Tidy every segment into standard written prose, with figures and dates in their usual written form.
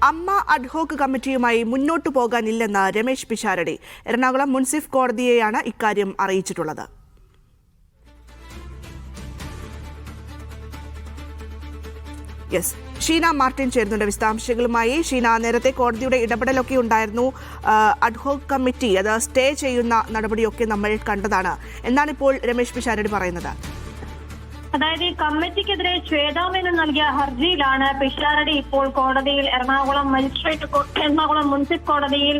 അമ്മ അഡ്ഹോക്ക് കമ്മിറ്റിയുമായി മുന്നോട്ടു പോകാനില്ലെന്ന് രമേശ് പിഷാരടി. എറണാകുളം മുൻസിഫ് കോടതിയെയാണ് ഇക്കാര്യം അറിയിച്ചിട്ടുള്ളത്. ഷീന മാർട്ടിൻ ചേരുന്നുണ്ട് വിശദാംശങ്ങളുമായി. ഷീന, നേരത്തെ കോടതിയുടെ ഇടപെടലൊക്കെ ഉണ്ടായിരുന്നു. അഡ്ഹോക്ക് കമ്മിറ്റി അത് സ്റ്റേ ചെയ്യുന്ന നടപടിയൊക്കെ നമ്മൾ കണ്ടതാണ്. എന്നാണിപ്പോൾ രമേശ് പിഷാരടി പറയുന്നത്? അതായത് ഈ കമ്മിറ്റിക്കെതിരെ ശ്വേതാമേനോൻ നൽകിയ ഹർജിയിലാണ് പിഷാരടി ഇപ്പോൾ കോടതിയിൽ എറണാകുളം മുൻസിഫ് കോടതിയിൽ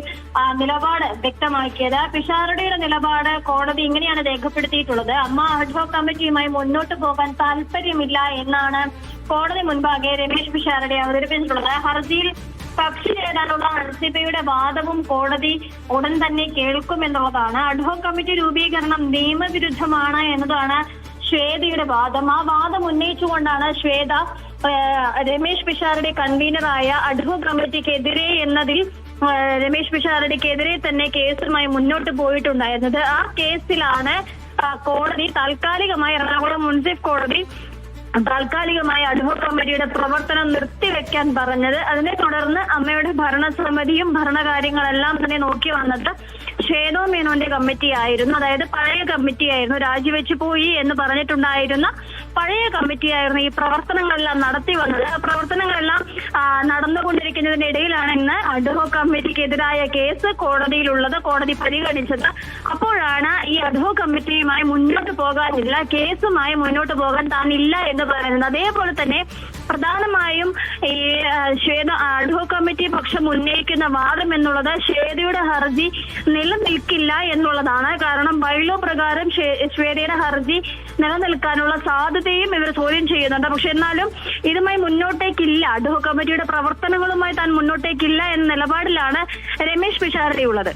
നിലപാട് വ്യക്തമാക്കിയത്. പിഷാരടിയുടെ നിലപാട് കോടതി ഇങ്ങനെയാണ് രേഖപ്പെടുത്തിയിട്ടുള്ളത്. അമ്മ അഡ്ഹോക്ക് കമ്മിറ്റിയുമായി മുന്നോട്ട് പോകാൻ താല്പര്യമില്ല എന്നാണ് കോടതി മുൻപാകെ രമേശ് പിഷാരടി അവതരിപ്പിച്ചിട്ടുള്ളത്. ഹർജിയിൽ കക്ഷി ചേരാനുള്ള RCPയുടെ വാദവും കോടതി ഉടൻ തന്നെ കേൾക്കുമെന്നുള്ളതാണ്. അഡ്ഹോക്ക് കമ്മിറ്റി രൂപീകരണം നിയമവിരുദ്ധമാണ് എന്നതാണ് ശ്വേതയുടെ വാദം. ആ വാദം ഉന്നയിച്ചുകൊണ്ടാണ് ശ്വേത രമേശ് പിഷാരടി കൺവീനറായ അഡ്ഹോക്ക് കമ്മിറ്റിക്കെതിരെ എന്നതിൽ രമേശ് പിഷാരടിക്കെതിരെ തന്നെ കേസുമായി മുന്നോട്ട് പോയിട്ടുണ്ടായിരുന്നത്. ആ കേസിലാണ് കോടതി താൽക്കാലികമായി എറണാകുളം മുൻസിഫ് കോടതി താൽക്കാലികമായി അഡ്ഹോക്ക് കമ്മിറ്റിയുടെ പ്രവർത്തനം നിർത്തിവെക്കാൻ പറഞ്ഞത്. അതിനെ തുടർന്ന് അമ്മയുടെ ഭരണസമിതിയും ഭരണകാര്യങ്ങളെല്ലാം തന്നെ നോക്കി വന്നത് ശ്വേതാ മേനോന്റെ കമ്മിറ്റി ആയിരുന്നു. അതായത് പഴയ കമ്മിറ്റി ആയിരുന്നു, രാജിവെച്ചു പോയി എന്ന് പറഞ്ഞിട്ടുണ്ടായിരുന്ന പഴയ കമ്മിറ്റിയായിരുന്നു ഈ പ്രവർത്തനങ്ങളെല്ലാം നടത്തി വന്നത്. ആ പ്രവർത്തനങ്ങളെല്ലാം നടന്നുകൊണ്ടിരിക്കുന്നതിനിടയിലാണ് ഇന്ന് അഡ്ഹോക്ക് കമ്മിറ്റിക്കെതിരായ കേസ് കോടതിയിലുള്ളത്. കോടതി പരിഗണിച്ചത്. അപ്പോഴാണ് ഈ അഡ്ഹോക്ക് കമ്മിറ്റിയുമായി മുന്നോട്ട് പോകാനില്ല, കേസുമായി മുന്നോട്ട് പോകാൻ താനില്ല എന്ന് പറയുന്നത്. അതേപോലെ തന്നെ പ്രധാനമായും ഈ ശ്വേത അഡ്ഹോക്ക് കമ്മിറ്റി പക്ഷം ഉന്നയിക്കുന്ന വാദം എന്നുള്ളത് ശ്വേതയുടെ ഹർജി നിലനിൽക്കില്ല എന്നുള്ളതാണ്. കാരണം ബൈലോ പ്രകാരം ശ്വേതയുടെ ഹർജി നിലനിൽക്കാനുള്ള സാധ്യതയും ഇവർ ചോദ്യം ചെയ്യുന്നുണ്ട്. പക്ഷെ എന്നാലും ഇതുമായി മുന്നോട്ടേക്കില്ല, അഡ്ഹോക്ക് കമ്മിറ്റിയുടെ പ്രവർത്തനങ്ങളുമായി താൻ മുന്നോട്ടേക്കില്ല എന്ന നിലപാടിലാണ് രമേശ് പിഷാരടി ഉള്ളത്.